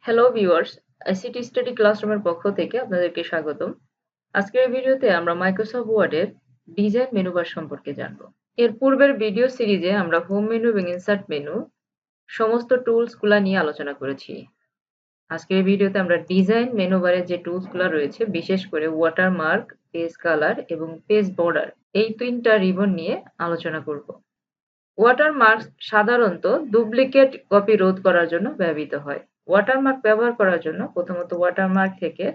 Hello viewers, ICT study ক্লাসরুমের পক্ষ থেকে আপনাদেরকে স্বাগতম। আজকের এই ভিডিওতে আমরা মাইক্রোসফট ওয়ার্ডের ডিজাইন মেনু বার সম্পর্কে জানব। এর পূর্বের ভিডিও সিরিজে আমরা হোম মেনু এবং ইনসার্ট মেনু সমস্ত টুলস গুলা নিয়ে আলোচনা করেছি। আজকের এই ভিডিওতে আমরা ডিজাইন মেনু বারে যে টুলস গুলা রয়েছে, বিশেষ করে ওয়াটারমার্ক, পেজ কালার এবং পেজ বর্ডার, এই তিনটা রিবন নিয়ে আলোচনা করব। ওয়াটারমার্ক সাধারণত ডুপ্লিকেট কপি রোধ করার জন্য ব্যবহৃত হয়। ওয়াটারমার্ক ব্যবহার করার জন্য প্রথমত ওয়াটারমার্ক থেকে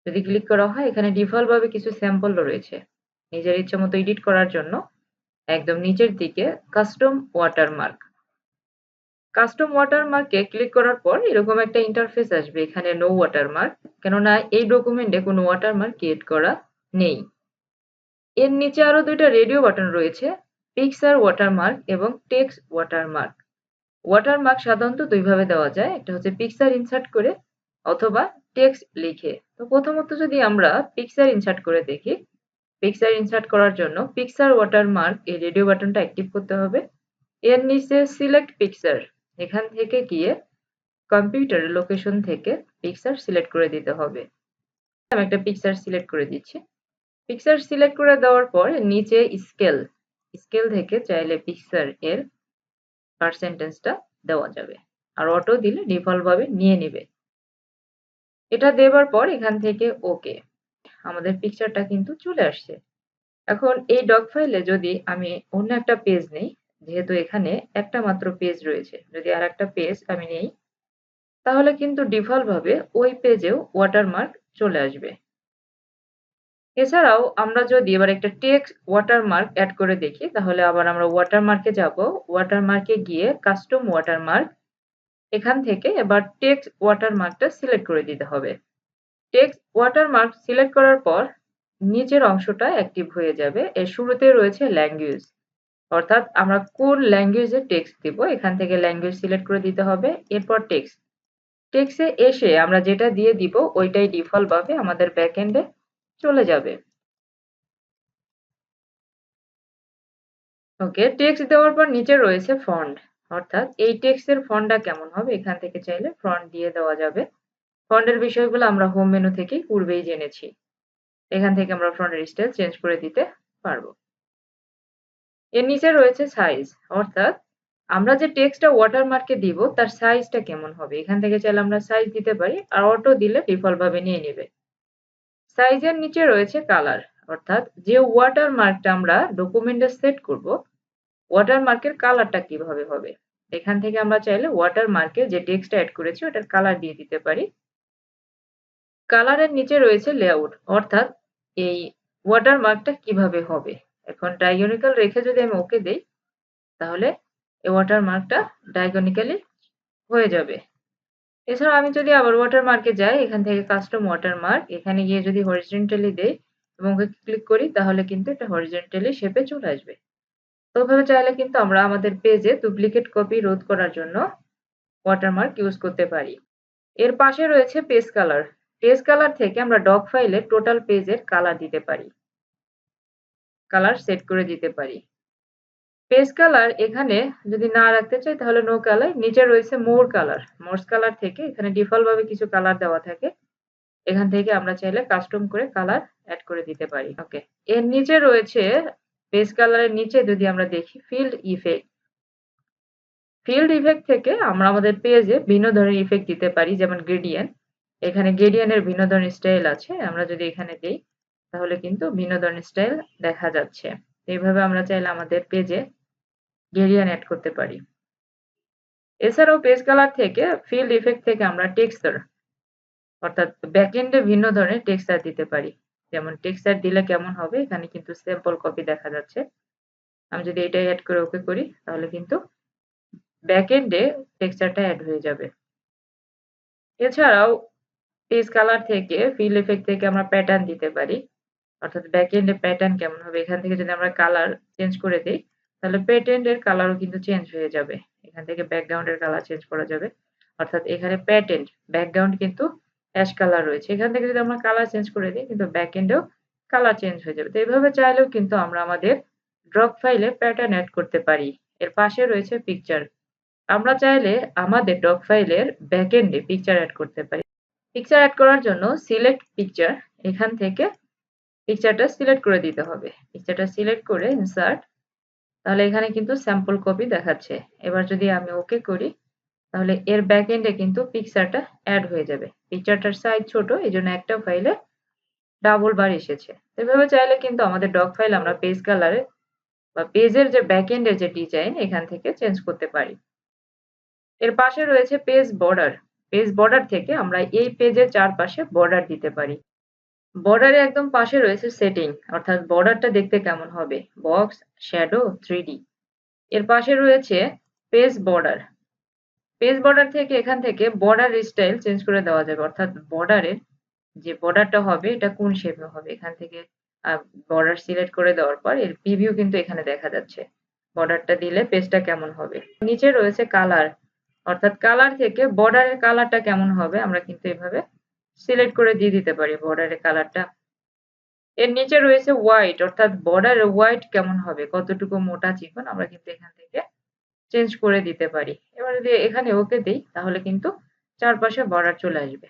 যদি ক্লিক করা হয়, এখানে ডিফল্ট ভাবে কিছু স্যাম্পল রয়েছে। নিজের ইচ্ছা মতো এডিট করার জন্য একদম নিচের দিকে কাস্টম ওয়াটারমার্ক। কাস্টম ওয়াটারমার্কে ক্লিক করার পর এরকম একটা ইন্টারফেস আসবে। এখানে নো ওয়াটারমার্ক, কেননা এই ডকুমেন্টে কোনো ওয়াটারমার্ক ক্রিয়েট করা নেই। এর নিচে আরো দুইটা রেডিও বাটন রয়েছে, পিকচার ওয়াটারমার্ক এবং টেক্সট ওয়াটারমার্ক। ওয়াটারমার্ক সাধারণত দুইভাবে দেওয়া যায়, একটা হচ্ছে পিকচার ইনসার্ট করে অথবা টেক্সট লিখে। তো প্রথমত যদি আমরা পিকচার ইনসার্ট করে দেখি, পিকচার ইনসার্ট করার জন্য পিকচার ওয়াটারমার্ক এই রেডিও বাটনটা অ্যাক্টিভ করতে হবে। এর নিচে সিলেক্ট পিকচার, এখান থেকে গিয়ে কম্পিউটার লোকেশন থেকে পিকচার সিলেক্ট করে দিতে হবে। আমি একটা পিকচার সিলেক্ট করে দিচ্ছি। পিকচার সিলেক্ট করে দেওয়ার পর নিচে স্কেল, স্কেল থেকে চাইলে পিকচার এর পার্সেন্টেজটা দেওয়া যাবে, আর অটো দিলে ডিফল্ট ভাবে নিয়ে নেবে। এটা দেওয়ার পর এখান থেকে ওকে, আমাদের পিকচারটা কিন্তু চলে আসছে। এখন এই ডক ফাইলে যদি আমি অন্য একটা পেজ নেই, যেহেতু এখানে একটা মাত্র পেজ রয়েছে, যদি আর একটা পেজ আমি নেই, তাহলে কিন্তু ডিফল্ট ভাবে ওই পেজেও ওয়াটারমার্ক চলে আসবে। এছাড়াও আমরা যদি এবার একটা টেক্সট ওয়াটারমার্ক অ্যাড করে দেখি, তাহলে আবার আমরা ওয়াটারমার্কে যাব। ওয়াটারমার্কে গিয়ে কাস্টম ওয়াটারমার্ক, এখান থেকে এবার টেক্সট ওয়াটারমার্কটা সিলেক্ট করে দিতে হবে। টেক্সট ওয়াটারমার্ক সিলেক্ট করার পর নিচের অংশটা অ্যাক্টিভ হয়ে যাবে। এর শুরুতে রয়েছে ল্যাঙ্গুয়েজ, অর্থাৎ আমরা কোন ল্যাঙ্গুয়েজে টেক্সট দিব, এখান থেকে ল্যাঙ্গুয়েজ সিলেক্ট করে দিতে হবে। এরপর টেক্সট, টেক্সটে এসে আমরা যেটা দিয়ে দিব ওইটাই ডিফল্ট ভাবে আমাদের ব্যাকএন্ডে চলে যাবে। ওকে, টেক্সট দেওয়ার পর নিচে রয়েছে ফন্ট, অর্থাৎ এই টেক্সটের ফন্টটা কেমন হবে, এখান থেকে চাইলে ফন্ট দিয়ে দেওয়া যাবে। ফন্টের বিষয়গুলো আমরা হোম মেনু থেকেই পূর্বেই জেনেছি। এখান থেকে আমরা ফন্টের স্টাইল চেঞ্জ করে দিতে পারবো। এর নিচে রয়েছে সাইজ, অর্থাৎ আমরা যে টেক্সটটা ওয়াটারমার্কে দিব তার সাইজটা কেমন হবে, এখান থেকে চাইলে আমরা সাইজ দিতে পারি, আর অটো দিলে ডিফল্ট ভাবে নিয়ে নেবে। সাইজের নিচে রয়েছে কালার, অর্থাৎ যে ওয়াটারমার্কটা আমরা ডকুমেন্টে সেট করব, ওয়াটারমার্কের কালারটা কিভাবে হবে, এখান থেকে আমরা চাইলে ওয়াটারমার্কে যে টেক্সটটা অ্যাড করেছি ওটার কালার দিয়ে দিতে পারি। কালারের নিচে রয়েছে লেআউট, অর্থাৎ এই ওয়াটারমার্কটা কিভাবে হবে। এখন ডায়াগোনাল রেখে যদি আমি ওকে দেই, তাহলে এই ওয়াটারমার্কটা ডায়াগোনালি হয়ে যাবে। এছাড়া আমি যদি আবার ওয়াটারমার্কে যাই, এখান থেকে কাস্টম ওয়াটারমার্ক, এখানে গিয়ে যদি হরিজন্টালি দেই এবং ওকে ক্লিক করি, তাহলে কিন্তু এটা হরিজন্টালি শেপে চলে আসবে। তো ওভাবে চাইলে কিন্তু আমরা আমাদের পেজে ডুপ্লিকেট কপি রোধ করার জন্য ওয়াটারমার্ক ইউজ করতে পারি। এর পাশে রয়েছে পেজ কালার। পেজ কালার থেকে আমরা ডক ফাইলে টোটাল পেজের কালার দিতে পারি, কালার সেট করে দিতে পারি। পেজ কালার এখানে যদি না রাখতে চাই, তাহলে নো কালার। নিচে রয়েছে মোর কালার, মোর কালার থেকে এখানে ডিফল্ট ভাবে কিছু কালার দেওয়া থাকে, এখান থেকে আমরা চাইলে কাস্টম করে কালার অ্যাড করে দিতে পারি। ওকে, এর নিচে রয়েছে পেজ কালারের নিচে যদি আমরা দেখি ফিল্ড ইফেক্ট, ফিল্ড ইফেক্ট থেকে আমরা আমাদের পেজে ভিন্ন ধরনের ইফেক্ট দিতে পারি, যেমন গ্রেডিয়েন্ট। এখানে গ্রেডিয়েন্টের ভিন্ন ধরনের স্টাইল আছে, আমরা যদি এখানে দেই তাহলে কিন্তু ভিন্ন ধরনের স্টাইল দেখা যাচ্ছে। এইভাবে আমরা চাইলে আমাদের পেজে গ্রেডিয়েন্ট অ্যাড করতে পারি। এছাড়াও পেজ কালার থেকে ফিল্ড ইফেক্ট থেকে আমরা টেক্সচার, অর্থাৎ ব্যাকএন্ডে ভিন্ন ধরনের টেক্সচার দিতে পারি। যেমন টেক্সচার দিলে কেমন হবে, এখানে কিন্তু স্যাম্পল কপি দেখা যাচ্ছে। আমি যদি এটাই অ্যাড করে ওকে করি, তাহলে কিন্তু ব্যাকএন্ডে টেক্সচারটা অ্যাড হয়ে যাবে। এছাড়াও পেজ কালার থেকে ফিল্ড ইফেক্ট থেকে আমরা প্যাটার্ন দিতে পারি, অর্থাৎ ব্যাকএন্ডে প্যাটার্ন কেমন হবে, এখান থেকে যদি আমরা কালার চেঞ্জ করে দিই, তাহলে প্যাটার্নের কালারও কিন্তু চেঞ্জ হয়ে যাবে। এখান থেকে ব্যাকগ্রাউন্ডের কালার চেঞ্জ করা যাবে, অর্থাৎ এখানে প্যাটার্ন ব্যাকগ্রাউন্ড কিন্তু অ্যাশ কালার রয়েছে, এখান থেকে যদি আমরা কালার চেঞ্জ করে দিই, কিন্তু ব্যাকএন্ডেও কালার চেঞ্জ হয়ে যাবে। তো এইভাবে চাইলেও কিন্তু আমরা আমাদের ড্রপ ফাইলে প্যাটার্ন অ্যাড করতে পারি। এর পাশে রয়েছে পিকচার, আমরা চাইলে আমাদের ডক ফাইলের ব্যাকএন্ডে পিকচার অ্যাড করতে পারি। পিকচার অ্যাড করার জন্য সিলেক্ট পিকচার, এখান থেকে পিকচারটা সিলেক্ট করে দিতে হবে। পিকচারটা সিলেক্ট করে ইনসার্ট, তাহলে এখানে কিন্তু স্যাম্পল কপি দেখাচ্ছে। এবার যদি আমি ওকে করি, তাহলে এর ব্যাকএন্ডে কিন্তু পিকচারটা অ্যাড হয়ে যাবে। পিকচারটার সাইজ ছোট, এজন্য একটা ফাইলে ডাবল বার এসেছে। এভাবে চাইলে কিন্তু আমাদের ডক ফাইল আমরা পেজ কালারে বা পেজের যে ব্যাকএন্ডের যে ডিজাইন, এখান থেকে চেঞ্জ করতে পারি। এর পাশে রয়েছে পেজ বর্ডার। পেজ বর্ডার থেকে আমরা এই পেজের চারপাশে বর্ডার দিতে পারি। বর্ডারের একদম পাশে রয়েছে সেটিং, অর্থাৎ বর্ডারটা দেখতে কেমন হবে, বক্স, শ্যাডো, 3D। এর পাশে রয়েছে পেজ বর্ডার। পেজ বর্ডার থেকে এখান থেকে বর্ডার স্টাইল চেঞ্জ করে দেওয়া যাবে, অর্থাৎ বর্ডারের যে বর্ডারটা হবে এটা কোন শেপে হবে। এখান থেকে বর্ডার সিলেক্ট করে দেওয়ার পর এর প্রিভিউ কিন্তু এখানে দেখা যাচ্ছে। বর্ডারটা দিলে পেজটা কেমন হবে। নিচে রয়েছে কালার, অর্থাৎ কালার থেকে বর্ডারের কালারটা কেমন হবে আমরা কিন্তু এভাবে সিলেক্ট করে দিয়ে দিতে পারি বর্ডারের কালারটা। এর নিচে রয়েছে হোয়াইট, অর্থাৎ বর্ডারের হোয়াইট কেমন হবে, কতটুকু মোটা চিকন আমরা কিন্তু এখান থেকে চেঞ্জ করে দিতে পারি। এবার যদি এখানে ওকে দিই, তাহলে কিন্তু চারপাশে বর্ডার চলে আসবে।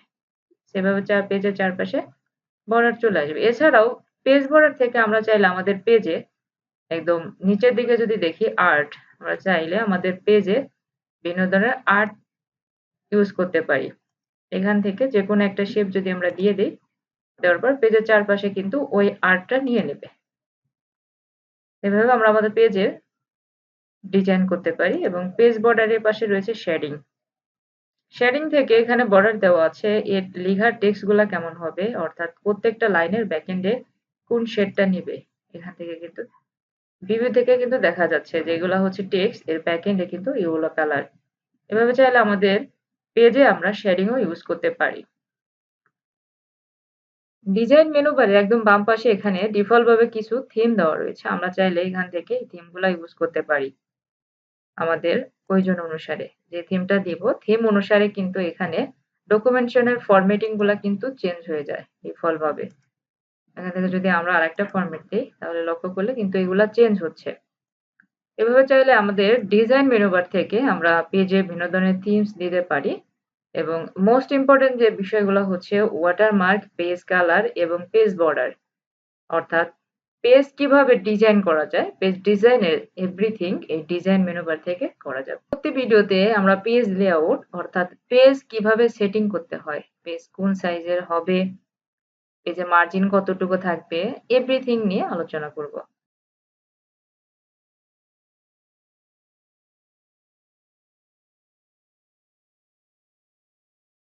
সেভাবে পেজের চারপাশে বর্ডার চলে আসবে। এছাড়াও পেজ বর্ডার থেকে আমরা চাইলে আমাদের পেজে একদম নিচের দিকে যদি দেখি আর্ট, আমরা চাইলে আমাদের পেজে বিভিন্ন ধরনের আর্ট ইউজ করতে পারি। এখান থেকে যে কোনো একটা শেপ যদি আমরা দিয়ে দিই, দেওয়ার পর পেজের চারপাশে কিন্তু ওই আর্টটা নিয়ে নেবে। এভাবে আমরা আমাদের পেজের ডিজাইন করতে পারি। এবং পেজ বর্ডারের পাশে রয়েছে শেডিং। শেডিং থেকে এখানে বর্ডার দেওয়া আছে, এর লেখার টেক্সট গুলা কেমন হবে, অর্থাৎ প্রত্যেকটা লাইনের ব্যাকএন্ডে কোন শেডটা নিবে। এখান থেকে কিন্তু ভিউ থেকে কিন্তু দেখা যাচ্ছে যে এগুলা হচ্ছে টেক্সট, এর ব্যাকএন্ডে কিন্তু এগুলো কালার। এভাবে চাইলে আমাদের পেজে আমরা শেডিংও ইউজ করতে পারি। ডিজাইন মেনু বারে একদম বাম পাশে এখানে ডিফল্ট ভাবে কিছু থিম দেওয়া রয়েছে। আমরা চাইলে এখান থেকে এই থিমগুলা ইউজ করতে পারি আমাদের প্রয়োজন অনুসারে। যে থিমটা দিব, থিম অনুসারে কিন্তু এখানে ডকুমেন্টেশনের ফরম্যাটিং গুলা কিন্তু চেঞ্জ হয়ে যায় ডিফল্ট ভাবে। এখান থেকে যদি আমরা আরেকটা ফরম্যাট দিই, তাহলে লক্ষ্য করলে কিন্তু এগুলা চেঞ্জ হচ্ছে। এভাবে চাইলে আমাদের ডিজাইন মেনু বার থেকে আমরা পেজে ভিন্ন ধরনের থিমস দিতে পারি। এবং মোস্ট ইম্পর্টেন্ট যে বিষয়গুলো হচ্ছে ওয়াটারমার্ক, পেজ কালার এবং পেজ বর্ডার, অর্থাৎ পেজ কিভাবে ডিজাইন করা যায়, পেজ ডিজাইনের এভরিথিং এই ডিজাইন মেনু বার থেকে করা যাবে। প্রতি ভিডিওতে আমরা পেজ লেআউট, অর্থাৎ পেজ কিভাবে সেটিং করতে হয়, পেজ কোন সাইজের হবে, পেজে মার্জিন কতটুকু থাকবে, এভরিথিং নিয়ে আলোচনা করব।